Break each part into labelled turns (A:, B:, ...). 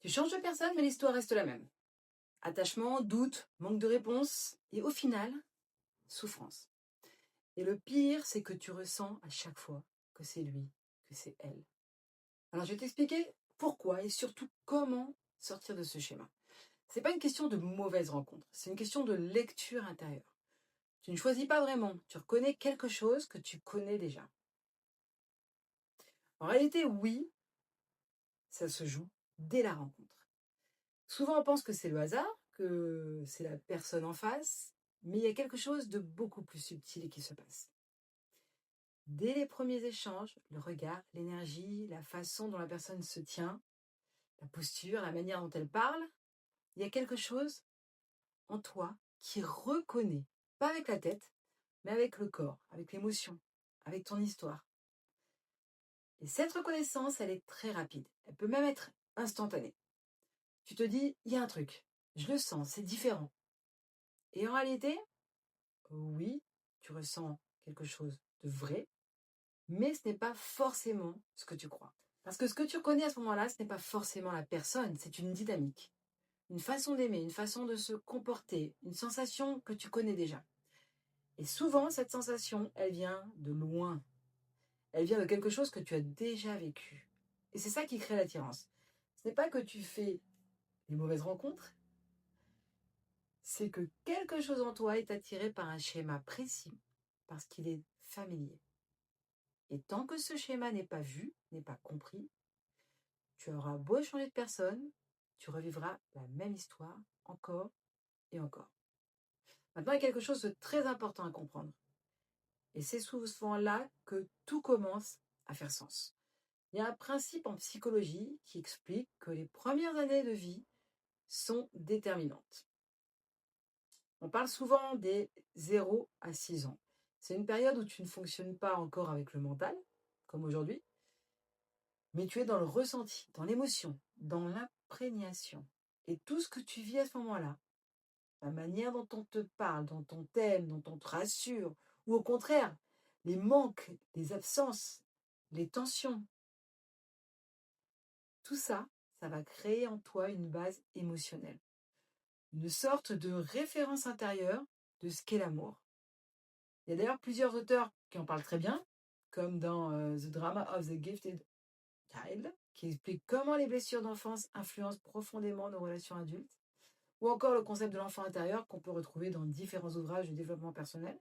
A: Tu changes de personne, mais l'histoire reste la même. Attachement, doute, manque de réponse, et au final, souffrance. Et le pire, c'est que tu ressens à chaque fois que c'est lui, que c'est elle. Alors je vais t'expliquer pourquoi et surtout comment sortir de ce schéma. C'est pas une question de mauvaise rencontre, c'est une question de lecture intérieure. Tu ne choisis pas vraiment, tu reconnais quelque chose que tu connais déjà. En réalité, oui, ça se joue dès la rencontre. Souvent, on pense que c'est le hasard, que c'est la personne en face, mais il y a quelque chose de beaucoup plus subtil qui se passe. Dès les premiers échanges, le regard, l'énergie, la façon dont la personne se tient, la posture, la manière dont elle parle, il y a quelque chose en toi qui reconnaît, pas avec la tête, mais avec le corps, avec l'émotion, avec ton histoire. Et cette reconnaissance, elle est très rapide. Elle peut même être instantanée. Tu te dis, il y a un truc, je le sens, c'est différent. Et en réalité, oui, tu ressens quelque chose de vrai, mais ce n'est pas forcément ce que tu crois. Parce que ce que tu reconnais à ce moment-là, ce n'est pas forcément la personne, c'est une dynamique, une façon d'aimer, une façon de se comporter, une sensation que tu connais déjà. Et souvent, cette sensation, elle vient de loin. Elle vient de quelque chose que tu as déjà vécu. Et c'est ça qui crée l'attirance. Ce n'est pas que tu fais des mauvaises rencontres, c'est que quelque chose en toi est attiré par un schéma précis, parce qu'il est familier. Et tant que ce schéma n'est pas vu, n'est pas compris, tu auras beau changer de personne, tu revivras la même histoire encore et encore. Maintenant, il y a quelque chose de très important à comprendre. Et c'est souvent là que tout commence à faire sens. Il y a un principe en psychologie qui explique que les premières années de vie sont déterminantes. On parle souvent des 0 à 6 ans. C'est une période où tu ne fonctionnes pas encore avec le mental, comme aujourd'hui, mais tu es dans le ressenti, dans l'émotion, dans l'imprégnation. Et tout ce que tu vis à ce moment-là, la manière dont on te parle, dont on t'aime, dont on te rassure, ou au contraire, les manques, les absences, les tensions, tout ça, ça va créer en toi une base émotionnelle, une sorte de référence intérieure de ce qu'est l'amour. Il y a d'ailleurs plusieurs auteurs qui en parlent très bien, comme dans The Drama of the Gifted Child, qui explique comment les blessures d'enfance influencent profondément nos relations adultes, ou encore le concept de l'enfant intérieur qu'on peut retrouver dans différents ouvrages de développement personnel,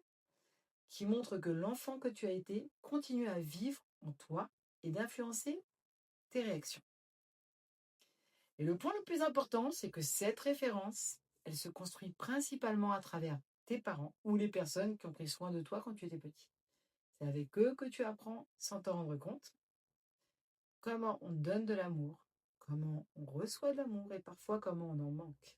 A: qui montre que l'enfant que tu as été continue à vivre en toi et d'influencer tes réactions. Et le point le plus important, c'est que cette référence, elle se construit principalement à travers tes parents ou les personnes qui ont pris soin de toi quand tu étais petit. C'est avec eux que tu apprends, sans t'en rendre compte, comment on donne de l'amour, comment on reçoit de l'amour et parfois comment on en manque.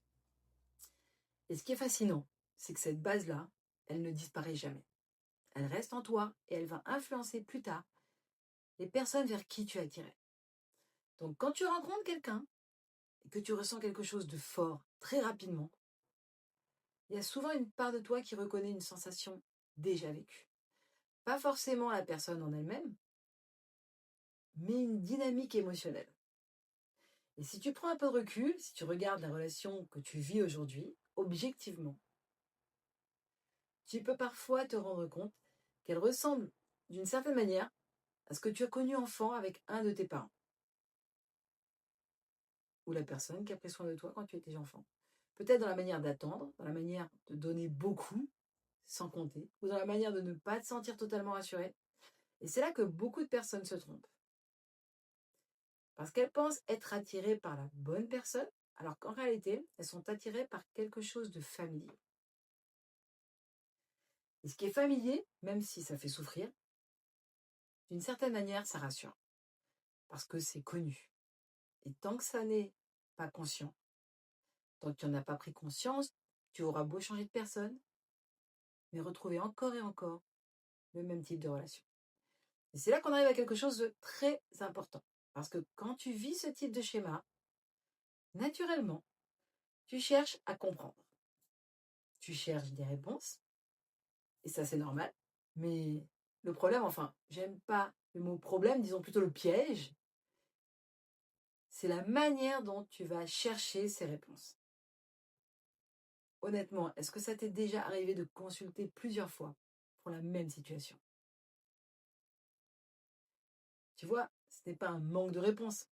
A: Et ce qui est fascinant, c'est que cette base-là, elle ne disparaît jamais. Elle reste en toi et elle va influencer plus tard les personnes vers qui tu es attiré. Donc quand tu rencontres quelqu'un et que tu ressens quelque chose de fort très rapidement, il y a souvent une part de toi qui reconnaît une sensation déjà vécue. Pas forcément la personne en elle-même, mais une dynamique émotionnelle. Et si tu prends un peu de recul, si tu regardes la relation que tu vis aujourd'hui, objectivement, tu peux parfois te rendre compte qu'elle ressemble d'une certaine manière à ce que tu as connu enfant avec un de tes parents, ou la personne qui a pris soin de toi quand tu étais enfant. Peut-être dans la manière d'attendre, dans la manière de donner beaucoup, sans compter, ou dans la manière de ne pas te sentir totalement rassuré. Et c'est là que beaucoup de personnes se trompent. Parce qu'elles pensent être attirées par la bonne personne, alors qu'en réalité, elles sont attirées par quelque chose de familier. Et ce qui est familier, même si ça fait souffrir, d'une certaine manière, ça rassure. Parce que c'est connu. Et tant que ça n'est pas conscient, tant que tu n'en as pas pris conscience, tu auras beau changer de personne, mais retrouver encore et encore le même type de relation. Et c'est là qu'on arrive à quelque chose de très important. Parce que quand tu vis ce type de schéma, naturellement, tu cherches à comprendre. Tu cherches des réponses, et ça c'est normal. Mais le problème, enfin, j'aime pas le mot problème, disons plutôt le piège, c'est la manière dont tu vas chercher ces réponses. Honnêtement, est-ce que ça t'est déjà arrivé de consulter plusieurs fois pour la même situation? Tu vois, ce n'est pas un manque de réponse,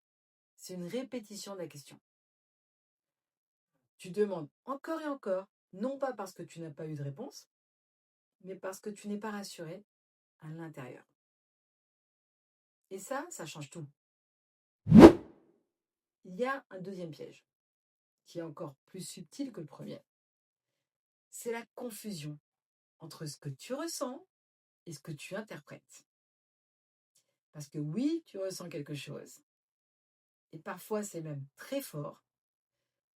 A: c'est une répétition de la question. Tu demandes encore et encore, non pas parce que tu n'as pas eu de réponse, mais parce que tu n'es pas rassuré à l'intérieur. Et ça change tout. Il y a un deuxième piège, qui est encore plus subtil que le premier. C'est la confusion entre ce que tu ressens et ce que tu interprètes. Parce que oui, tu ressens quelque chose, et parfois c'est même très fort.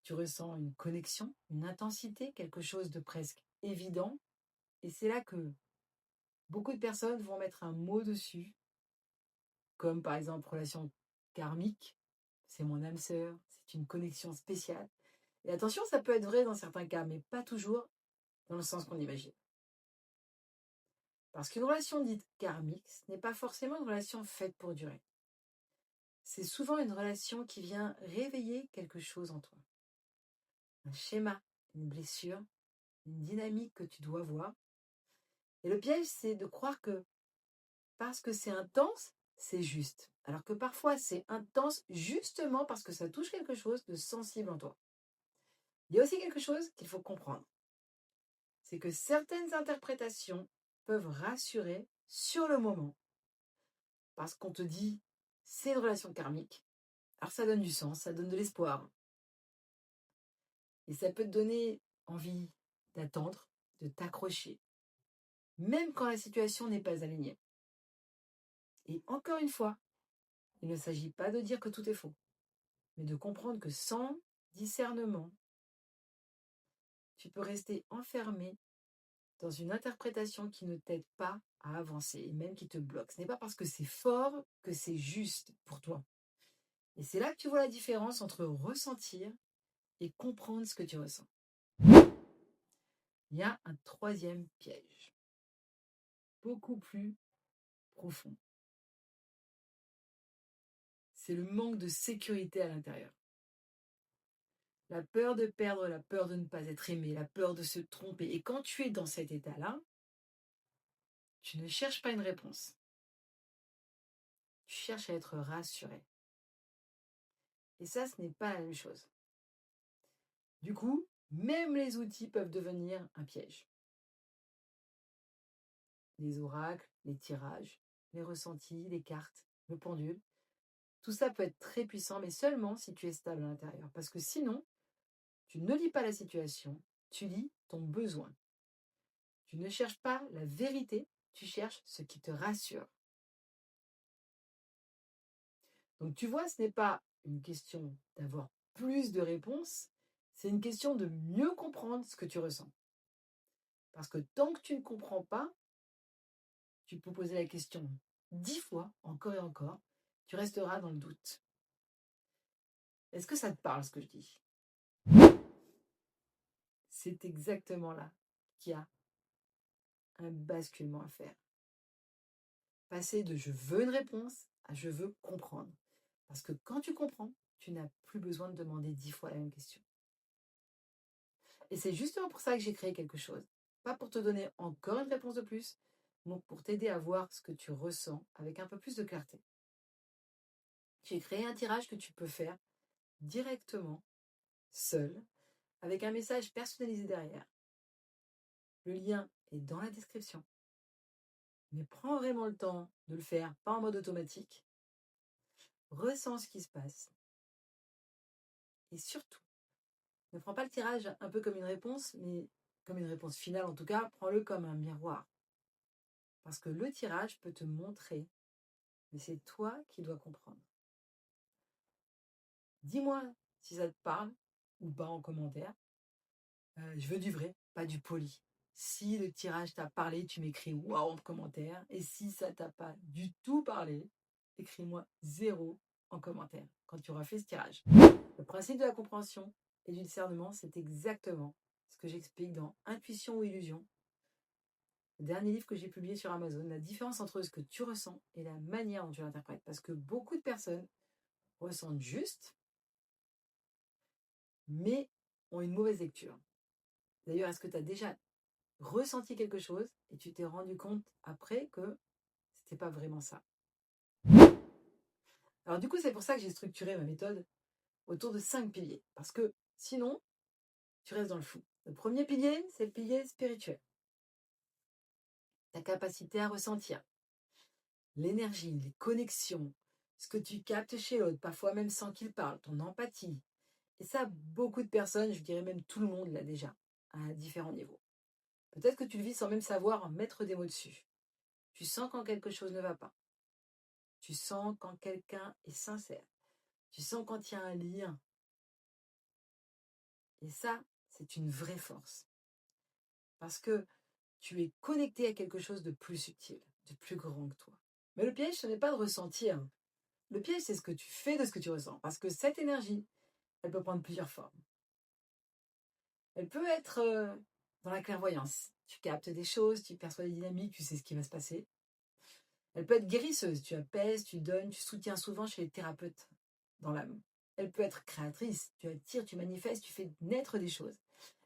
A: Tu ressens une connexion, une intensité, quelque chose de presque évident, et c'est là que beaucoup de personnes vont mettre un mot dessus, comme par exemple relation karmique, c'est mon âme sœur, c'est une connexion spéciale. Et attention, ça peut être vrai dans certains cas, mais pas toujours dans le sens qu'on imagine. Parce qu'une relation dite karmique, ce n'est pas forcément une relation faite pour durer. C'est souvent une relation qui vient réveiller quelque chose en toi. Un schéma, une blessure, une dynamique que tu dois voir. Et le piège, c'est de croire que parce que c'est intense, c'est juste. Alors que parfois, c'est intense justement parce que ça touche quelque chose de sensible en toi. Il y a aussi quelque chose qu'il faut comprendre. C'est que certaines interprétations peuvent rassurer sur le moment. Parce qu'on te dit, c'est une relation karmique. Alors ça donne du sens, ça donne de l'espoir. Et ça peut te donner envie d'attendre, de t'accrocher. Même quand la situation n'est pas alignée. Et encore une fois, il ne s'agit pas de dire que tout est faux, mais de comprendre que sans discernement, tu peux rester enfermé dans une interprétation qui ne t'aide pas à avancer et même qui te bloque. Ce n'est pas parce que c'est fort que c'est juste pour toi. Et c'est là que tu vois la différence entre ressentir et comprendre ce que tu ressens. Il y a un troisième piège, beaucoup plus profond. C'est le manque de sécurité à l'intérieur. La peur de perdre, la peur de ne pas être aimé, la peur de se tromper. Et quand tu es dans cet état-là, tu ne cherches pas une réponse. Tu cherches à être rassuré. Et ça, ce n'est pas la même chose. Du coup, même les outils peuvent devenir un piège. Les oracles, les tirages, les ressentis, les cartes, le pendule. Tout ça peut être très puissant, mais seulement si tu es stable à l'intérieur. Parce que sinon, tu ne lis pas la situation, tu lis ton besoin. Tu ne cherches pas la vérité, tu cherches ce qui te rassure. Donc tu vois, ce n'est pas une question d'avoir plus de réponses, c'est une question de mieux comprendre ce que tu ressens. Parce que tant que tu ne comprends pas, tu peux poser la question 10 fois, encore et encore, tu resteras dans le doute. Est-ce que ça te parle ce que je dis? C'est exactement là qu'il y a un basculement à faire. Passer de je veux une réponse à je veux comprendre. Parce que quand tu comprends, tu n'as plus besoin de demander 10 fois la même question. Et c'est justement pour ça que j'ai créé quelque chose. Pas pour te donner encore une réponse de plus, mais pour t'aider à voir ce que tu ressens avec un peu plus de clarté. J'ai créé un tirage que tu peux faire directement, seul, avec un message personnalisé derrière. Le lien est dans la description. Mais prends vraiment le temps de le faire, pas en mode automatique. Ressens ce qui se passe. Et surtout, ne prends pas le tirage un peu comme une réponse, mais comme une réponse finale en tout cas, prends-le comme un miroir. Parce que le tirage peut te montrer, mais c'est toi qui dois comprendre. Dis-moi si ça te parle ou pas en commentaire. Je veux du vrai, pas du poli. Si le tirage t'a parlé, tu m'écris waouh en commentaire. Et si ça t'a pas du tout parlé, écris-moi 0 en commentaire quand tu auras fait ce tirage. Le principe de la compréhension et du discernement, c'est exactement ce que j'explique dans Intuition ou Illusion, le dernier livre que j'ai publié sur Amazon, la différence entre ce que tu ressens et la manière dont tu l'interprètes. Parce que beaucoup de personnes ressentent juste, mais ont une mauvaise lecture. D'ailleurs, est-ce que tu as déjà ressenti quelque chose et tu t'es rendu compte après que c'était pas vraiment ça? Alors du coup, c'est pour ça que j'ai structuré ma méthode autour de 5 piliers. Parce que sinon, tu restes dans le flou. Le premier pilier, c'est le pilier spirituel. Ta capacité à ressentir l'énergie, les connexions, ce que tu captes chez l'autre, parfois même sans qu'il parle, ton empathie. Et ça, beaucoup de personnes, je dirais même tout le monde l'a déjà, à différents niveaux. Peut-être que tu le vis sans même savoir mettre des mots dessus. Tu sens quand quelque chose ne va pas. Tu sens quand quelqu'un est sincère. Tu sens quand il y a un lien. Et ça, c'est une vraie force. Parce que tu es connecté à quelque chose de plus subtil, de plus grand que toi. Mais le piège, ce n'est pas de ressentir. Le piège, c'est ce que tu fais de ce que tu ressens. Parce que cette énergie, elle peut prendre plusieurs formes. Elle peut être dans la clairvoyance. Tu captes des choses, tu perçois des dynamiques, tu sais ce qui va se passer. Elle peut être guérisseuse. Tu apaises, tu donnes, tu soutiens souvent chez les thérapeutes dans l'âme. Elle peut être créatrice. Tu attires, tu manifestes, tu fais naître des choses.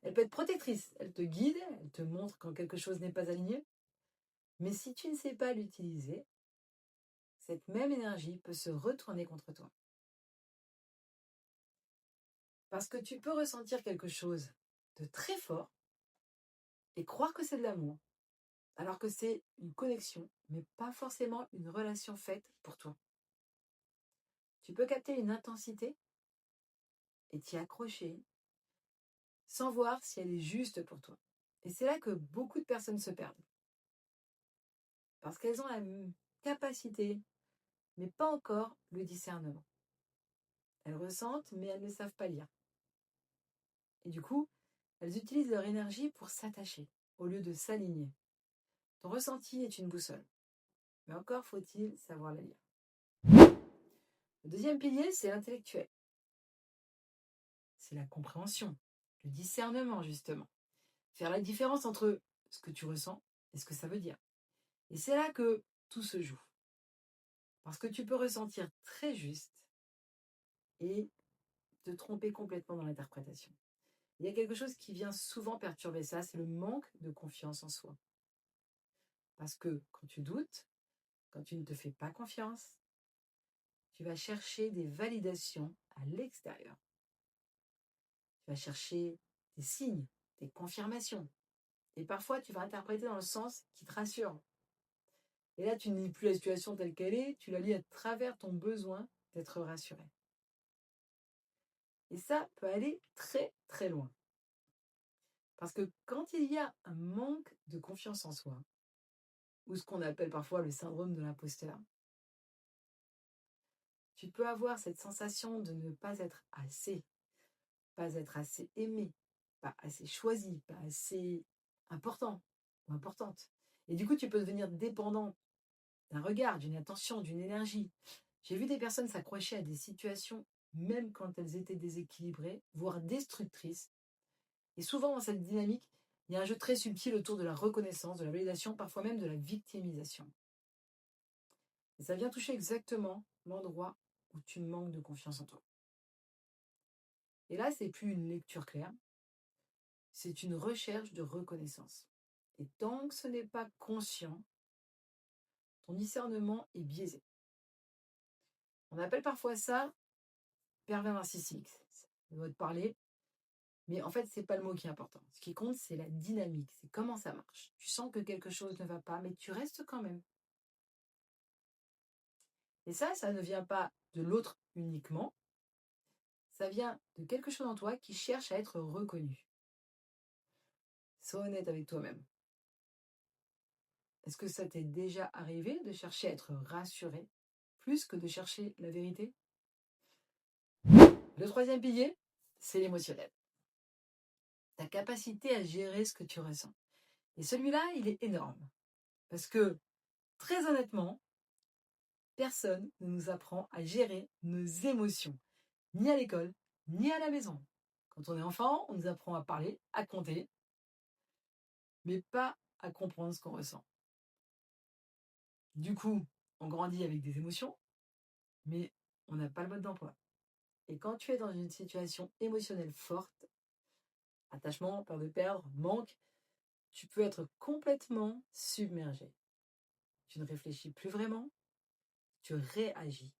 A: Elle peut être protectrice. Elle te guide, elle te montre quand quelque chose n'est pas aligné. Mais si tu ne sais pas l'utiliser, cette même énergie peut se retourner contre toi. Parce que tu peux ressentir quelque chose de très fort et croire que c'est de l'amour, alors que c'est une connexion, mais pas forcément une relation faite pour toi. Tu peux capter une intensité et t'y accrocher sans voir si elle est juste pour toi. Et c'est là que beaucoup de personnes se perdent. Parce qu'elles ont la capacité, mais pas encore le discernement. Elles ressentent, mais elles ne savent pas lire. Et du coup, elles utilisent leur énergie pour s'attacher, au lieu de s'aligner. Ton ressenti est une boussole, mais encore faut-il savoir la lire. Le deuxième pilier, c'est l'intellectuel. C'est la compréhension, le discernement, justement. Faire la différence entre ce que tu ressens et ce que ça veut dire. Et c'est là que tout se joue. Parce que tu peux ressentir très juste et te tromper complètement dans l'interprétation. Il y a quelque chose qui vient souvent perturber ça, c'est le manque de confiance en soi. Parce que quand tu doutes, quand tu ne te fais pas confiance, tu vas chercher des validations à l'extérieur. Tu vas chercher des signes, des confirmations. Et parfois, tu vas interpréter dans le sens qui te rassure. Et là, tu ne lis plus la situation telle qu'elle est, tu la lis à travers ton besoin d'être rassuré. Et ça peut aller très, très loin. Parce que quand il y a un manque de confiance en soi, ou ce qu'on appelle parfois le syndrome de l'imposteur, tu peux avoir cette sensation de ne pas être assez aimé, pas assez choisi, pas assez important ou importante. Et du coup, tu peux devenir dépendant d'un regard, d'une attention, d'une énergie. J'ai vu des personnes s'accrocher à des situations, même quand elles étaient déséquilibrées, voire destructrices. Et souvent, dans cette dynamique, il y a un jeu très subtil autour de la reconnaissance, de la validation, parfois même de la victimisation. Et ça vient toucher exactement l'endroit où tu manques de confiance en toi. Et là, c'est plus une lecture claire, c'est une recherche de reconnaissance. Et tant que ce n'est pas conscient, ton discernement est biaisé. On appelle parfois ça pervers narcissique. Ça doit te parler. Mais en fait, c'est pas le mot qui est important. Ce qui compte, c'est la dynamique, c'est comment ça marche. Tu sens que quelque chose ne va pas, mais tu restes quand même. Et ça ne vient pas de l'autre uniquement. Ça vient de quelque chose en toi qui cherche à être reconnu. Sois honnête avec toi-même. Est-ce que ça t'est déjà arrivé de chercher à être rassuré plus que de chercher la vérité? Le troisième pilier, c'est l'émotionnel. Ta capacité à gérer ce que tu ressens. Et celui-là, il est énorme. Parce que, très honnêtement, personne ne nous apprend à gérer nos émotions, ni à l'école, ni à la maison. Quand on est enfant, on nous apprend à parler, à compter, mais pas à comprendre ce qu'on ressent. Du coup, on grandit avec des émotions, mais on n'a pas le mode d'emploi. Et quand tu es dans une situation émotionnelle forte, attachement, peur de perdre, manque, tu peux être complètement submergé. Tu ne réfléchis plus vraiment, tu réagis.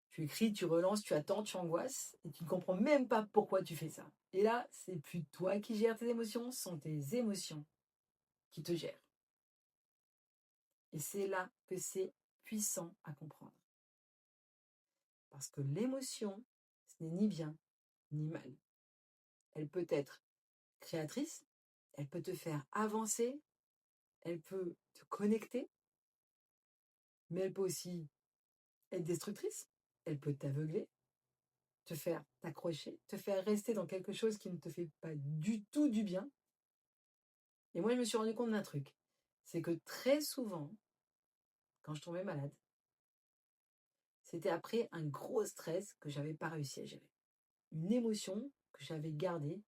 A: Tu écris, tu relances, tu attends, tu angoisses et tu ne comprends même pas pourquoi tu fais ça. Et là, c'est plus toi qui gères tes émotions, ce sont tes émotions qui te gèrent. Et c'est là que c'est puissant à comprendre. Parce que l'émotion, ce n'est ni bien ni mal. Elle peut être créatrice, elle peut te faire avancer, elle peut te connecter, mais elle peut aussi être destructrice, elle peut t'aveugler, te faire t'accrocher, te faire rester dans quelque chose qui ne te fait pas du tout du bien. Et moi, je me suis rendu compte d'un truc, c'est que très souvent, quand je tombais malade, c'était après un gros stress que j'avais pas réussi à gérer. Une émotion que j'avais gardée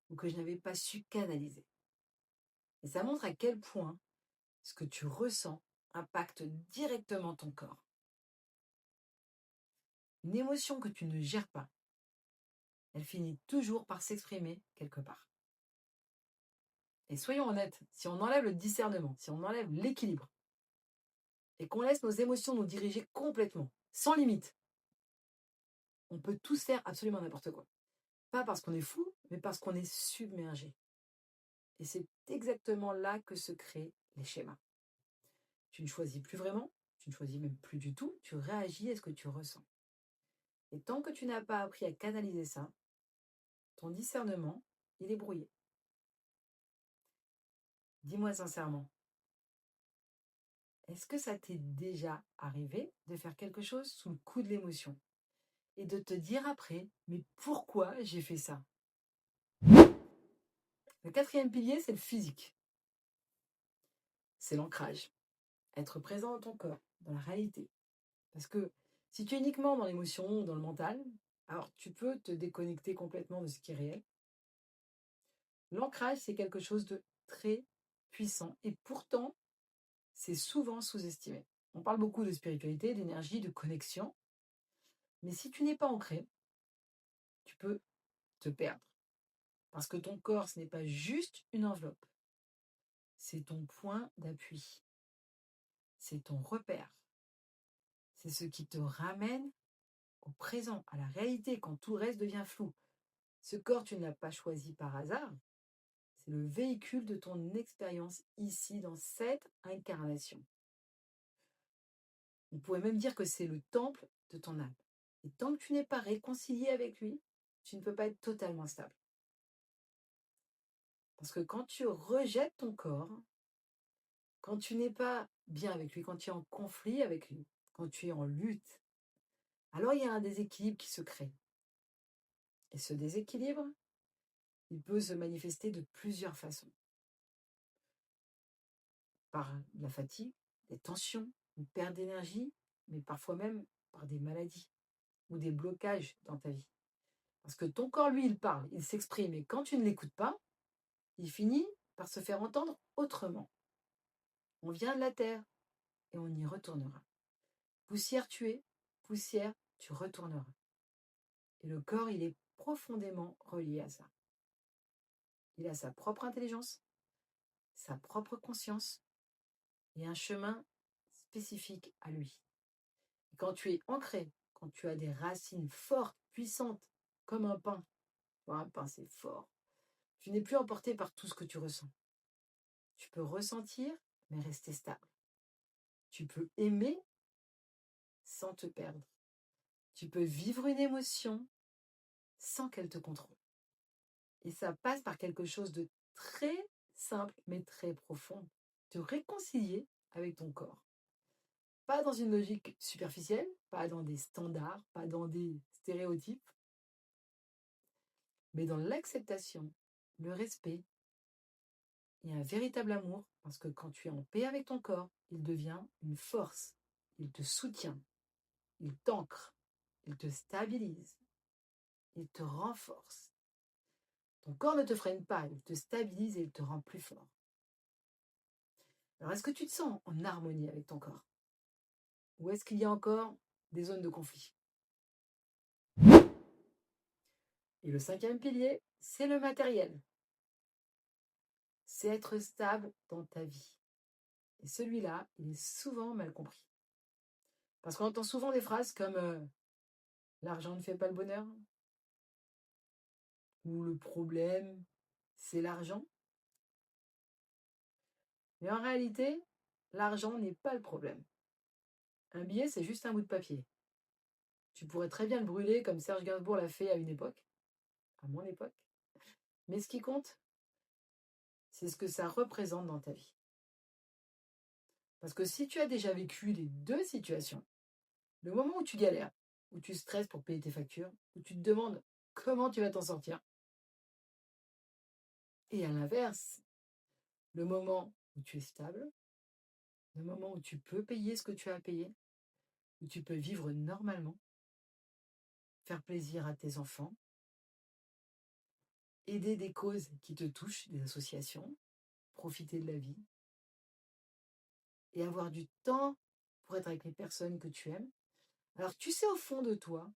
A: ou que je n'avais pas su canaliser. Et ça montre à quel point ce que tu ressens impacte directement ton corps. Une émotion que tu ne gères pas, elle finit toujours par s'exprimer quelque part. Et soyons honnêtes, si on enlève le discernement, si on enlève l'équilibre, et qu'on laisse nos émotions nous diriger complètement, sans limite, on peut tous faire absolument n'importe quoi. Pas parce qu'on est fou, mais parce qu'on est submergé. Et c'est exactement là que se créent les schémas. Tu ne choisis plus vraiment, tu ne choisis même plus du tout, tu réagis à ce que tu ressens. Et tant que tu n'as pas appris à canaliser ça, ton discernement, il est brouillé. Dis-moi sincèrement, est-ce que ça t'est déjà arrivé de faire quelque chose sous le coup de l'émotion et de te dire après, mais pourquoi j'ai fait ça? Le quatrième pilier, c'est le physique. C'est l'ancrage. Être présent dans ton corps, dans la réalité. Parce que si tu es uniquement dans l'émotion, dans le mental, alors tu peux te déconnecter complètement de ce qui est réel. L'ancrage, c'est quelque chose de très puissant et pourtant, c'est souvent sous-estimé. On parle beaucoup de spiritualité, d'énergie, de connexion, mais si tu n'es pas ancré, tu peux te perdre. Parce que ton corps, ce n'est pas juste une enveloppe, c'est ton point d'appui, c'est ton repère, c'est ce qui te ramène au présent, à la réalité, quand tout le reste devient flou. Ce corps, tu ne l'as pas choisi par hasard, c'est le véhicule de ton expérience ici, dans cette incarnation. On pourrait même dire que c'est le temple de ton âme. Et tant que tu n'es pas réconcilié avec lui, tu ne peux pas être totalement stable. Parce que quand tu rejettes ton corps, quand tu n'es pas bien avec lui, quand tu es en conflit avec lui, quand tu es en lutte, alors il y a un déséquilibre qui se crée. Et ce déséquilibre, il peut se manifester de plusieurs façons. Par la fatigue, des tensions, une perte d'énergie, mais parfois même par des maladies ou des blocages dans ta vie. Parce que ton corps, lui, il parle, il s'exprime. Et quand tu ne l'écoutes pas, il finit par se faire entendre autrement. On vient de la terre et on y retournera. Poussière tu es, poussière tu retourneras. Et le corps, il est profondément relié à ça. Il a sa propre intelligence, sa propre conscience et un chemin spécifique à lui. Et quand tu es ancré, quand tu as des racines fortes, puissantes, comme un pin, un pin c'est fort, tu n'es plus emporté par tout ce que tu ressens. Tu peux ressentir, mais rester stable. Tu peux aimer sans te perdre. Tu peux vivre une émotion sans qu'elle te contrôle. Et ça passe par quelque chose de très simple, mais très profond. Te réconcilier avec ton corps. Pas dans une logique superficielle, pas dans des standards, pas dans des stéréotypes, mais dans l'acceptation, le respect et un véritable amour, parce que quand tu es en paix avec ton corps, il devient une force, il te soutient, il t'ancre, il te stabilise, il te renforce. Ton corps ne te freine pas, il te stabilise et il te rend plus fort. Alors, est-ce que tu te sens en harmonie avec ton corps? Ou est-ce qu'il y a encore des zones de conflit? Et le cinquième pilier, c'est le matériel. C'est être stable dans ta vie. Et celui-là, il est souvent mal compris. Parce qu'on entend souvent des phrases comme l'argent ne fait pas le bonheur, ou le problème, c'est l'argent. Mais en réalité, l'argent n'est pas le problème. Un billet, c'est juste un bout de papier. Tu pourrais très bien le brûler comme Serge Gainsbourg l'a fait à une époque, à mon époque. Mais ce qui compte, c'est ce que ça représente dans ta vie. Parce que si tu as déjà vécu les deux situations, le moment où tu galères, où tu stresses pour payer tes factures, où tu te demandes comment tu vas t'en sortir, et à l'inverse, le moment où tu es stable, le moment où tu peux payer ce que tu as à payer, où tu peux vivre normalement, faire plaisir à tes enfants, aider des causes qui te touchent, des associations, profiter de la vie et avoir du temps pour être avec les personnes que tu aimes. Alors tu sais au fond de toi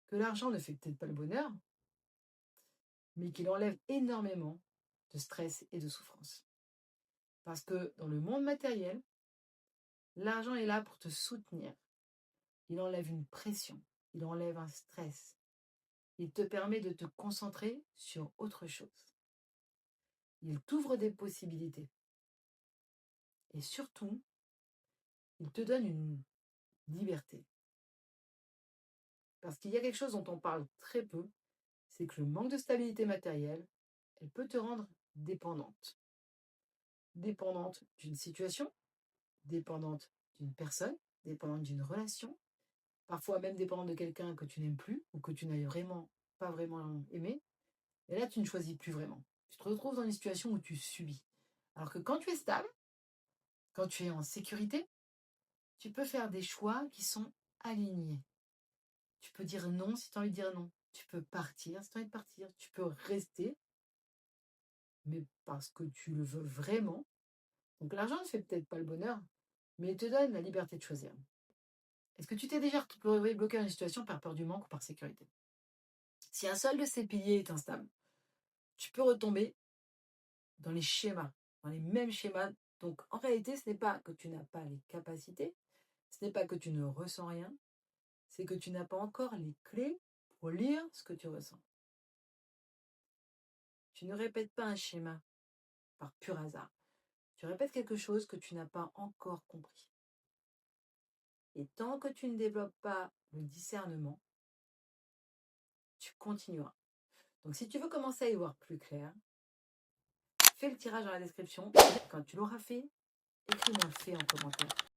A: que l'argent ne fait peut-être pas le bonheur, mais qu'il enlève énormément de stress et de souffrance. Parce que dans le monde matériel, l'argent est là pour te soutenir. Il enlève une pression, il enlève un stress. Il te permet de te concentrer sur autre chose. Il t'ouvre des possibilités. Et surtout, il te donne une liberté. Parce qu'il y a quelque chose dont on parle très peu, c'est que le manque de stabilité matérielle, elle peut te rendre dépendante. Dépendante d'une situation, dépendante d'une personne, dépendante d'une relation, parfois même dépendante de quelqu'un que tu n'aimes plus ou que tu n'as vraiment pas vraiment aimé. Et là, tu ne choisis plus vraiment. Tu te retrouves dans une situation où tu subis. Alors que quand tu es stable, quand tu es en sécurité, tu peux faire des choix qui sont alignés. Tu peux dire non si tu as envie de dire non. Tu peux partir si tu as envie de partir. Tu peux rester, mais parce que tu le veux vraiment. Donc l'argent ne fait peut-être pas le bonheur, mais il te donne la liberté de choisir. Est-ce que tu t'es déjà retrouvé bloqué dans une situation par peur du manque ou par sécurité? Si un seul de ces piliers est instable, tu peux retomber dans les schémas, dans les mêmes schémas. Donc en réalité, ce n'est pas que tu n'as pas les capacités, ce n'est pas que tu ne ressens rien, c'est que tu n'as pas encore les clés pour lire ce que tu ressens. Tu ne répètes pas un schéma par pur hasard. Tu répètes quelque chose que tu n'as pas encore compris. Et tant que tu ne développes pas le discernement, tu continueras. Donc si tu veux commencer à y voir plus clair, fais le tirage dans la description. Quand tu l'auras fait, écris-moi fait en commentaire.